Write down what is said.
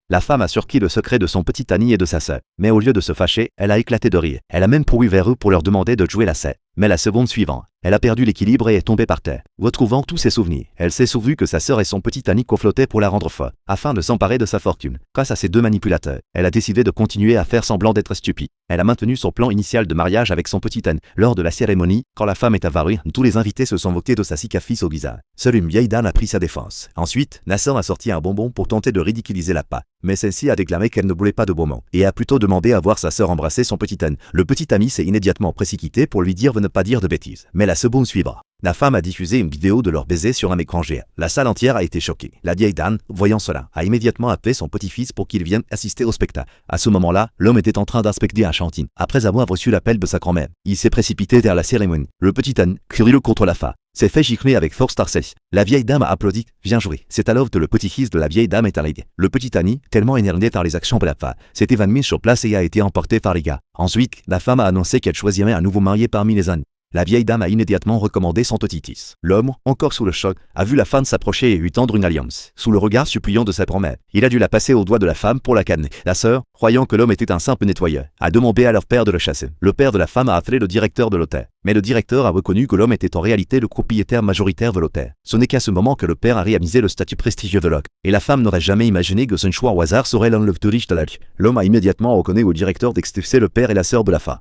La femme a surpris le secret de son petit Annie et de sa sœur. Mais au lieu de se fâcher, elle a éclaté de rire. Elle a même couru vers eux pour leur demander de jouer la scène. Mais la seconde suivante, elle a perdu l'équilibre et est tombée par terre. Retrouvant tous ses souvenirs, elle s'est souvenue que sa sœur et son petit Annie flottaient pour la rendre folle. Afin de s'emparer de sa fortune, grâce à ces deux manipulateurs, elle a décidé de continuer à faire semblant d'être stupide. Elle a maintenu son plan initial de mariage avec son petit Annie. Lors de la cérémonie, quand la femme est apparue, tous les invités se sont moqués de sa cicatrice au visage. Seule une vieille dame a pris sa défense. Ensuite, Nasser a sorti un bonbon pour tenter de ridiculiser la part. Mais celle-ci a déclaré qu'elle ne voulait pas de bonbon et a plutôt demandé à voir sa sœur embrasser son petit Annie. Le petit ami s'est immédiatement précipité pour lui dire de ne pas dire de bêtises. Mais la seconde suivra. La femme a diffusé une vidéo de leur baiser sur un écran géant. La salle entière a été choquée. La vieille dame, voyant cela, a immédiatement appelé son petit-fils pour qu'il vienne assister au spectacle. À ce moment-là, l'homme était en train d'inspecter un chantier. Après avoir reçu l'appel de sa grand-mère, il s'est précipité vers la cérémonie. Le petit Annie, curieux contre la femme, s'est fait gicler avec force par celle-ci. La vieille dame a applaudi. Bien joué. C'est alors que le petit-fils de la vieille dame est arrivé. Le petit Annie, tellement énervé par les actions de la femme, s'est évanoui sur place et a été emporté par les gars. Ensuite, la femme a annoncé qu'elle choisirait un nouveau marié parmi les ânes. La vieille dame a immédiatement recommandé son petit-fils. L'homme, encore sous le choc, a vu la femme s'approcher et lui tendre une alliance. Sous le regard suppliant de sa grand-mère, il a dû la passer au doigt de la femme pour la calmer. La sœur, croyant que l'homme était un simple nettoyeur, a demandé à leur père de le chasser. Le père de la femme a appelé le directeur de l'hôtel. Mais le directeur a reconnu que l'homme était en réalité le propriétaire majoritaire de l'hôtel. Ce n'est qu'à ce moment que le père a réalisé le statut prestigieux de l'homme. Et la femme n'aurait jamais imaginé que ce choix au hasard serait l'un le plus riche de la vie. L'homme a immédiatement reconnu au directeur d'expulser le père et la sœur de la femme.